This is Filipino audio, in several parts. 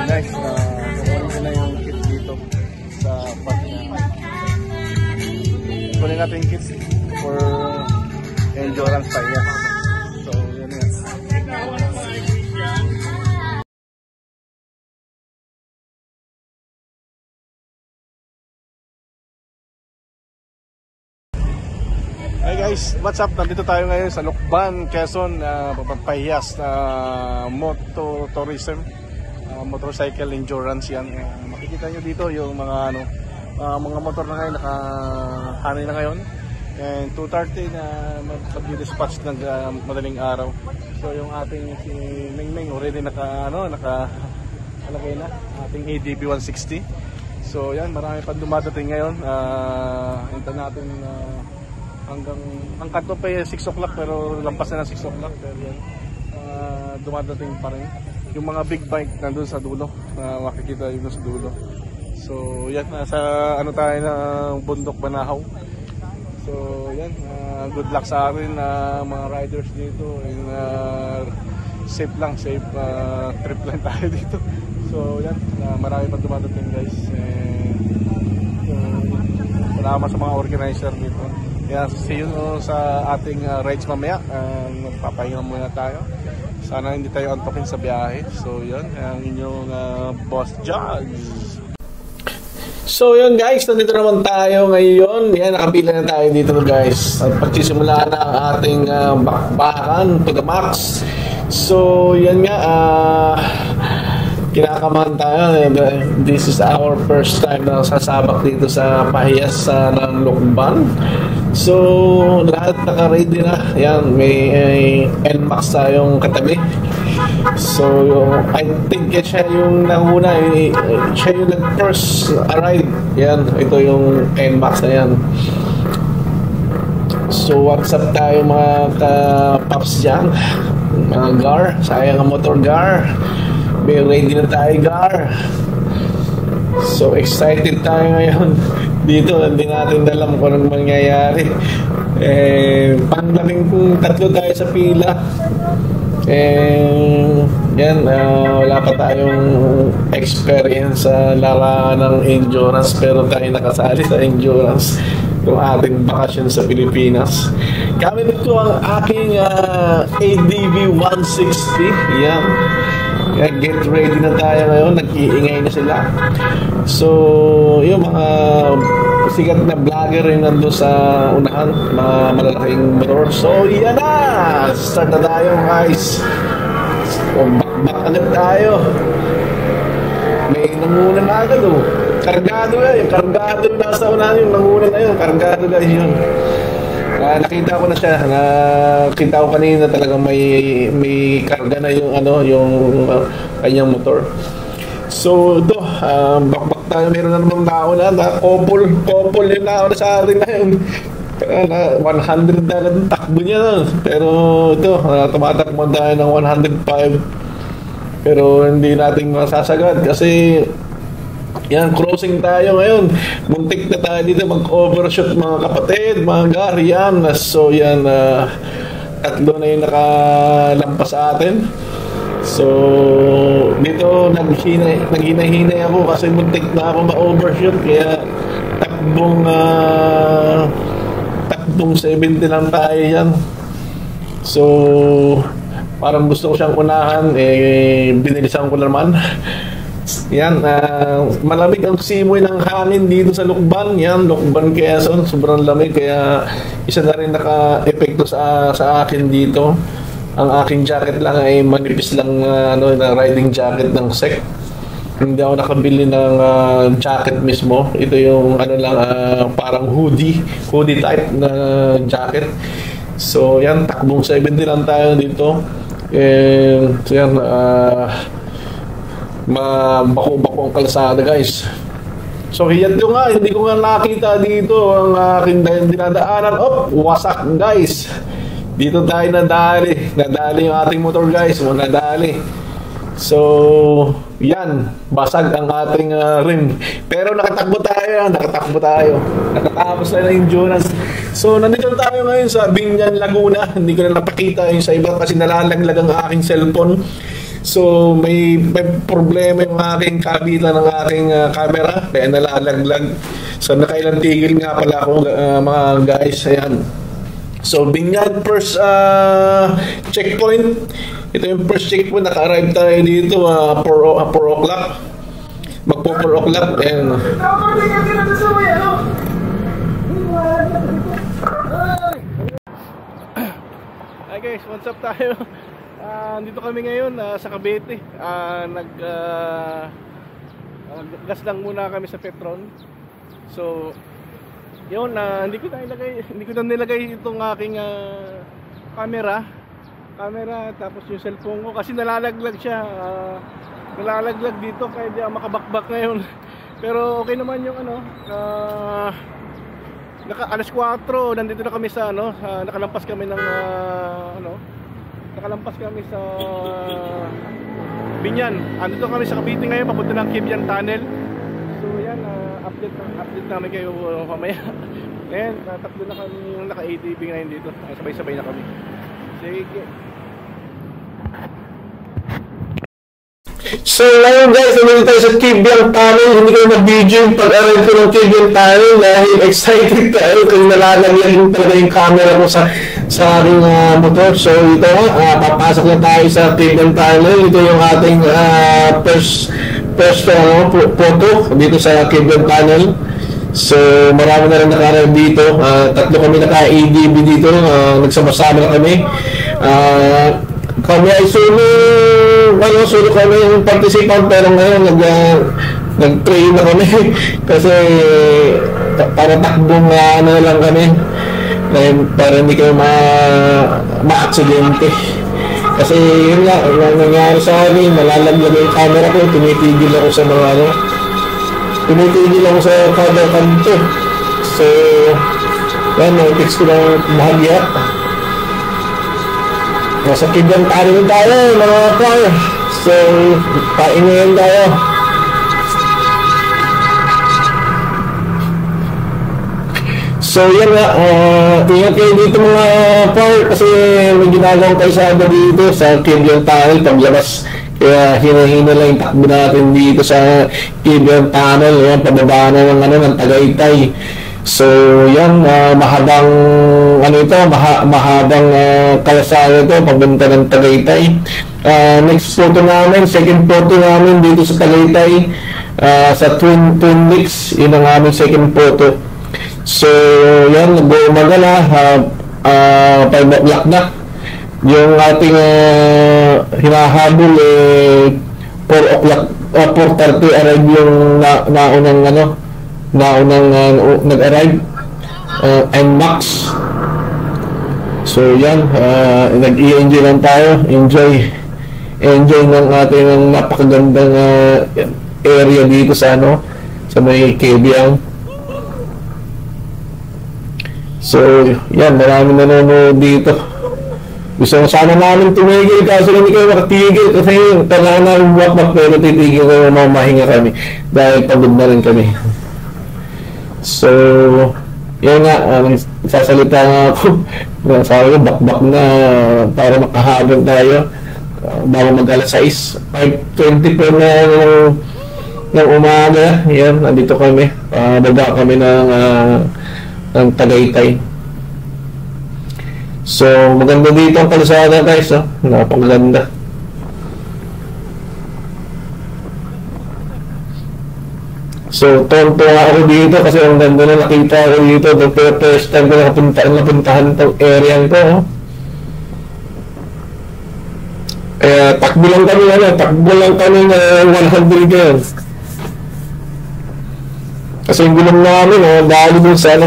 guys, kukunin ko na yung kit dito sa park niya. Kunin natin yung kit for endurance tayo. So, yun yan. Hey guys, what's up? Nandito tayo ngayon sa Lucban, Quezon, papagpahiyas na moto tourism, motorcycle endurance yan. Makikita nyo dito yung mga mga motor na ngayon, nakahanay na ngayon. And 2:30 na mag-dispatch ng madaling araw. So yung ating si Mingming already nakalagay na, ating ADB 160. So yan, marami pa dumadating ngayon. Hintayin natin ang kanto pa 6 o'clock pero lampas na ng 6 o'clock. Pero yan, dumadating pa rin. Yung mga big bike nandun sa dulo, makikita yun sa dulo. So yan, nasa tayo ng Bundok Banahaw. So yan, good luck sa atin mga riders dito. And safe trip lang tayo dito. So yan, marami pa dumadating guys. Salamat sa mga organizer dito. Yeah, see you sa ating rides mamaya. Magpapahinga muna tayo. Sana hindi tayo antokin sa biyahe. So yun, ang inyong Boss Judge. So yun guys, nandito naman tayo ngayon. Yan, nakapila na tayo dito guys. At pagsisimula na ang ating bakbakan to the max. So yan nga, kinakabahan tayo. This is our first time na sasabak dito sa pahiyas ng Lucban. So lahat naka-ready na. Yan, may NMAX tayong katabi. So I think siya yung nauna, siya yung nag-first arrive. Yan, ito yung NMAX na yan. So what's up tayo mga ka-paps dyan, mga gar, sayang ang motor gar. May ready na tayo gar. So excited tayo ngayon dito. Hindi natin alam kung anong mangyayari. Panglaming tatlo tayo sa pila. Yan, wala pa tayong experience sa larangan ng endurance, pero tayo nakasali sa endurance yung ating bakasyon sa Pilipinas. Gamit ko ang aking ADB 160. Yan, get ready na tayo ngayon. Nag-iingay na sila. So yung mga sikat na vlogger yung nandun sa unahan, mga malalaking motor. So yan na, start na tayo guys. O bakbak agad tayo. May nanguna na agad kargado yung kargado yung nasa unahan, yung nanguna na yun, kargado guys yun. Nakita ko na siya, nakita ko kanina talagang may karga na yung yung kanyang motor. So ito, bakbak tayo. Meron na namang nauna na couple yung nauna sa atin na yun. 100 na lang takbo niya. Pero ito, tumatakbo tayo ng 105. Pero hindi natin masasagad kasi yan, crossing tayo ngayon. Muntik na tayo dito mag-overshoot mga kapatid, mga gar. Yan, so yan, tatlo na yung nakalampas sa atin. So dito naghinay ako kasi muntik na ako ma-overshoot. Kaya takbong 70 lang tayo yan. So parang gusto ko siyang unahan, binilisan ko naman. Yan, malamig ang simoy ng hangin dito sa Lucban. Yan, Lucban, Quezon, sobrang lamig. Kaya isa na rin naka-epekto sa akin dito. Ang aking jacket lang ay manipis lang na riding jacket ng SEC. Hindi ako nakabili ng jacket mismo. Ito yung parang hoodie type na jacket. So yan, takbong 70 lang tayo dito. So yan, mabako-bako ang kalsada guys. So hiyad ko nga, hindi ko nga nakita dito ang aking dinadaanan. Wasak guys. Dito tayo nadali yung ating motor guys, nadali. So yan, basag ang ating rim. Pero nakatakbo tayo. Nakatapos tayo ng endurance. So nandito tayo ngayon sa Binyan, Laguna. Hindi ko na napakita yung sa iba kasi nalalaglag ang aking cellphone. So may problema yung aking kabila ng aking camera, kaya nalalaglag. So nakailang tigil nga pala ako, mga guys. Ayan. So Binyag first checkpoint. Ito yung first checkpoint. Naka-arrive tayo dito 4 o'clock. Magpo 4 o'clock. Ayan. Hi guys, what's up tayo? Dito kami ngayon sa Cavite. Gas lang muna kami sa Petron. So, yun, hindi ko na nilagay itong aking camera, tapos yung cellphone ko kasi nalalaglag siya. Nalalaglag dito kaya di ako makabakbak ngayon. Pero okay naman yung alas 4, nandito na kami sa nakalampas kami ng nakalampas kami sa Binyan. Andito kami sa Cavite ngayon, papunta ng Kibian Tunnel. So yan, update namin kayo mamaya. Ngayon, tatlo na kami yung naka-ATV ngayon dito. Sabay-sabay na kami. Sige. So ngayon guys, nandito tayo sa Kibian Tunnel. Hindi ko na-video yung pag-arrive ko ng Kibian Tunnel dahil excited tayo kasi nalalagyan talaga yung camera ko sa aking motor. So ito, papasok na tayo sa Kibian Tunnel. Ito yung ating first photo dito sa Kibian Tunnel. So marami na rin naka-arrive dito. Tatlo kami naka-ADB dito. Nagsama-sama na kami. Kami ay solo kami yung participant, pero ngayon nag-train na kami kasi para takbong lang kami para hindi kayo ma-aksidente. Kasi yun nga, nangyari sa akin, nalalaglag yung camera ko, tumitigil ako sa kada kanto. So yan, text ko ng bahagya. Nasa Kibian Tunnel tayo, mga par. So, paingayin tayo. So, yan nga. Ingat kayo dito mga par. Kasi may ginagawang kaisada dito sa Kibian Tunnel paglabas. Kaya hina-hina lang yung takbo natin dito sa Kibian Tunnel. Yan, pababa na ng Tagaytay. So yan, mahabang mahabang kalsada ito papunta ng Tagaytay. Next photo namin, second photo namin dito sa Tagaytay, sa Twin Lakes. Yun ang aming second photo. So yan, nag-uumagala, 5 o'clock na. Yung ating hinahabol 4 o'clock, 4:30 arrive yung naunang nag-arrive, and Max. So yan, nag-i-enjoy lang tayo. Enjoy ng ating napakagandang area dito sa sa may Kibian. So yan, maraming nanonood dito. Gusto sana namin tumigil kaso hindi kayo makatigil kasi kailangan namin buwak pero titigil ko, mamahinga kami dahil pagod na rin kami. So, yun nga, sasalita nga ako. Sabi ko, bakbak na para makahabol tayo bago mag-alas 6. 5:20 po ng umaga. Yan, nandito kami. Baba kami ng Tagaytay. So, maganda dito ang kalsada guys. Napakaganda. So, tonto ako dito kasi ang ganda na nakita ko dito. The first time ko napuntahan itong area ito. Takbo lang kami na 100 ngayon. Kasi yung gulong namin, dahil dun sa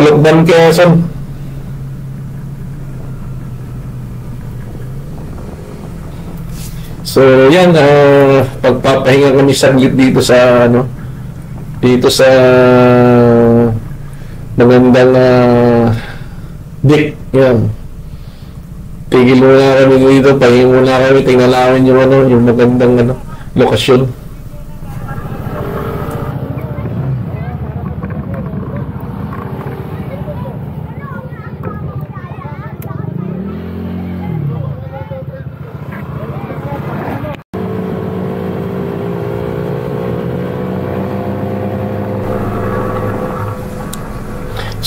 Lukban, Quezon. So yan, pagpapahinga kami saglit dito sa magandang deck. Yan, tigil muna kami dito, pahinga muna kami, tingnan namin yung magandang lokasyon.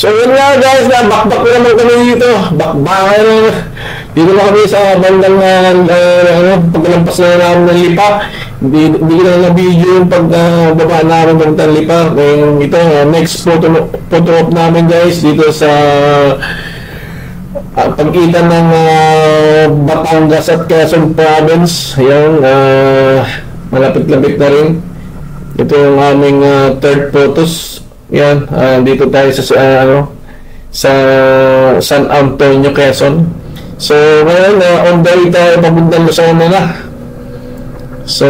So yun nga guys, bakbak na naman kami dito. Bakbakan na. Dito na kami sa bandang paglampas na namin ng lipa. Hindi ko na na-video yung pagbaba namin ng lipa. Ito, next photo op namin guys dito sa pagkitan ng Batangas at Quezon Province. Ayan, malapit-lapit na rin. Ito yung aming third photos. Yan, dito tayo sa sa San Antonio, Quezon. So ngayon, on the way tayo papuntang Lucena na. So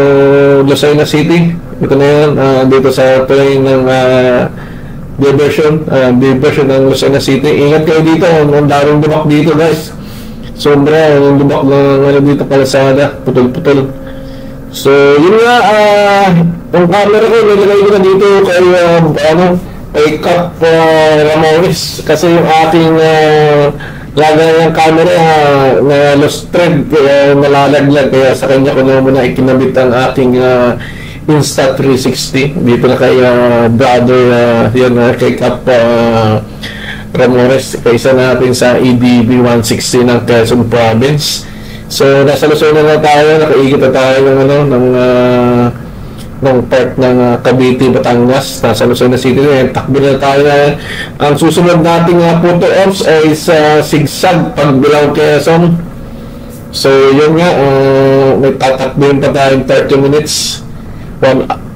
Lucena City. Ito na yan, dito sa train ng diversion ng Lucena City. Ingat kayo dito, ang daming dumak dito guys. Sobra, yung dumak na dito Kalasada, putol-putol. So, yun nga, yung camera ko, nilagay ko na dito kay Cap Ramones. Kasi yung aking lagay ng camera na lost thread, nalalaglag. Kaya sa kanya ko na muna ikinabit ang aking Insta360. Dito na kay brother, yun, kay Cap Ramones. Kaisa natin sa EDB 160 ng Quezon Province. So, nasa Luzon na tayo, nakaigit na tayo ng part ng Cavite, Batangas. Nasa Luzon City na, takbo na tayo na. Ang susunod nating photo ops ay sa Sigsag, Pagbilao, Quezon. So, yun nga, may tatakbuhin pa tayong 30 minutes.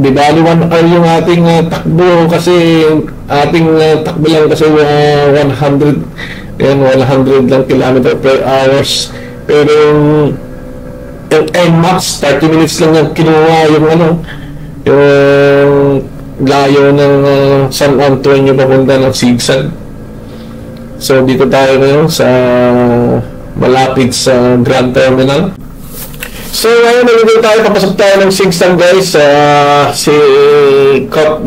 Di bali 1 hour yung ating takbo kasi ating takbo lang kasi 100 lang kilometer per hours. Pero yung NMAX, 30 minutes lang yung kinuha yung layo ng San Antonio papunta ng Sigsag. So dito tayo ngayon sa malapit sa Grand Terminal. So ngayon nandito tayo, papasok tayo ng Sigsag guys. Si Cap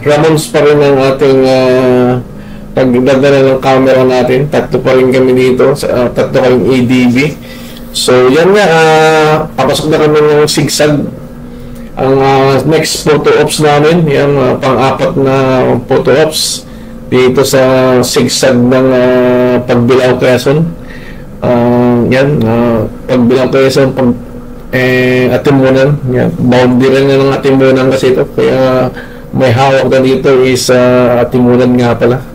Ramones pa rin ang ating pagdadala ng camera natin. Tatlo pa rin kami dito, tatlo kaming ADB. So yan nga, papasok na kami ng Sigsag. Ang next photo ops namin, yan, pang-apat na photo ops dito sa Sigsag ng Pagbilao, Quezon. Yan, Pagbilao, Quezon, Atimunan. Yan, boundary na ng Atimunan kasi ito, kaya may hawak na dito is Atimunan nga pala.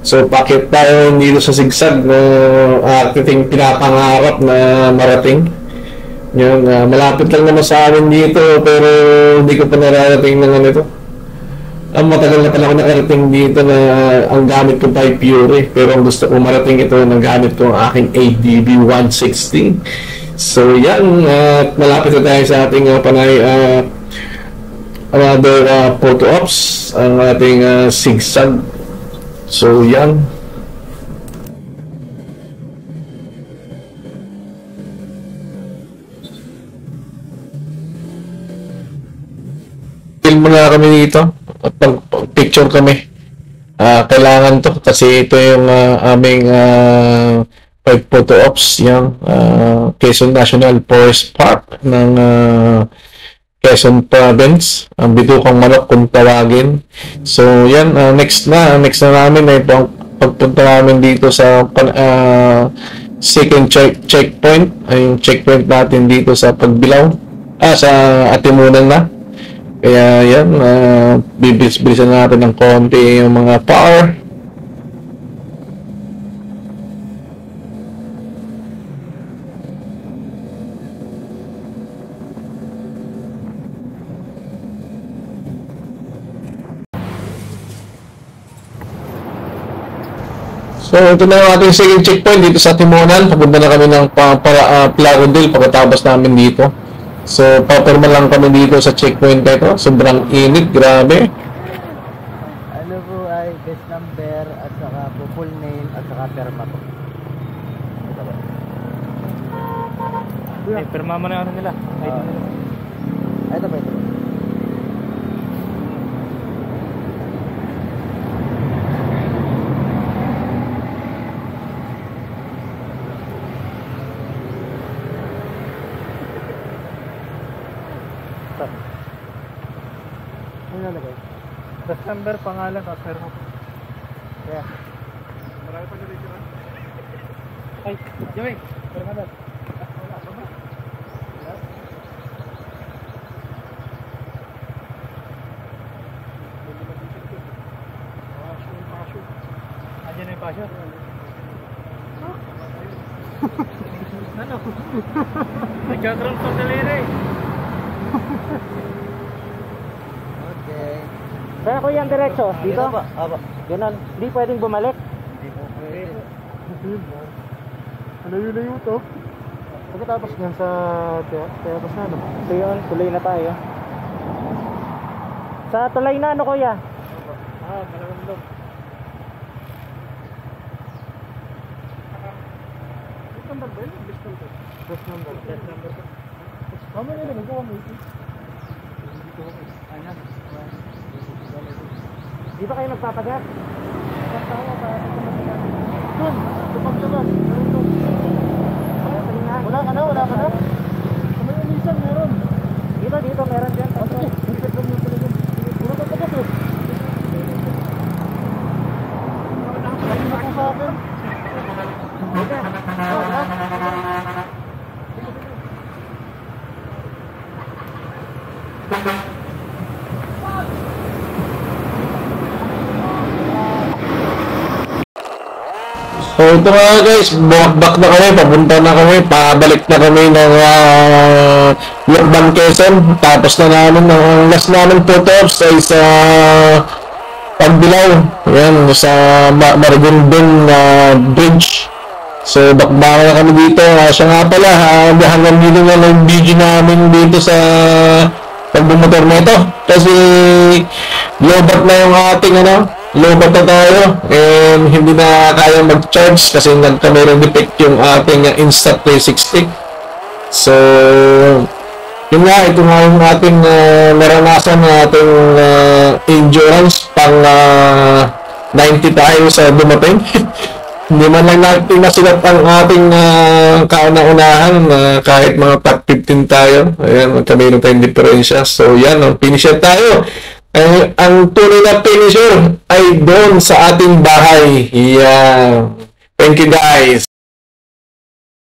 So, bakit tayo dito sa Sigsag na ating pinapangarap na marating? Yung, malapit lang naman sa amin dito, pero hindi ko pa nararating ng ito. Matagal na pala ako nakarating dito na ang gamit ko pa ay Pure. Pero ang gusto ko marating ito, ang gamit ko ang aking ADB 160. So, yan. Malapit na tayo sa ating panay another photo ops, ang ating Sigsag. So, yan. Film muna kami dito at picture kami. Kailangan to kasi ito yung aming photo ops, yung Quezon National Forest Park ng Quezon Province, ang Bitukang Manok kung tawagin. So yan, next na namin ay pagpunta namin dito sa second checkpoint, ay yung checkpoint natin dito sa Pagbilao, sa Atimunan na. Kaya yan, bibilis-bilisan natin ng konti yung mga power. So, ito na yung ating second checkpoint dito sa Timonan. Papunta na kami ng Plarodel pagkatapos namin dito. So, papirma lang kami dito sa checkpoint na ito. Sobrang init, grabe. Ano po ay best number at saka po full name at saka perma po. Ito ba? Eh, perma mo na ano nila. Ito ba ito? Ano nalagay? Best number, pangalan, at perma po. Kaya. Marami pa nalito na. Ay, Joey. Pero nga ba? Wala pa ba? Andiyan na yung pasyo? Ano? Nagkakaroon sa daliri. Okay. Kaya ko yan diretso, dito? Aba, aba. Ganun, hindi pwedeng bumalik. Hindi po pwede. Layo-layo to. Pagkatapos niyan sa terrace na, no? So yun, tuloy na tayo. Sa tulay na ano kuya? Malamang. Number ba yun? Best number. Kama nila, nagkakam 80. Di ba kayo magpapagat? Tawa para sa tumapagat. Doon, tupag-tagas. Wala ka na? Sa may ulisan, meron. Dito, meron dyan. Okay, isip lang yung talagang. Wala ka tagas eh. Ayun na ko sa akin. So ito nga guys, back na kami, papunta na kami, pabalik na kami ng Lorban, Quezon. Tapos na namin, ang last namin photos ay sa Pagbilao, yan, sa Maragondon Bridge. So bakbaka na kami dito. Siya nga pala, hanggang dito na yung video namin dito sa pagbumotor na ito. Kasi lobat na yung ating lobat na tayo, and hindi na kaya mag-charge kasi nagka-meron defect yung ating Insta360. So yun nga, ito nga yung ating naranasan na ating endurance pang 90 tayo sa dumating. Hindi man lang natin nasilat ang ating kauna-unahan, kahit mga top 15 tayo. Ayan, magkameron tayong diferensya. So yan, finisher tayo. Ang tunay na finisher ay doon sa ating bahay. Yeah. Thank you guys.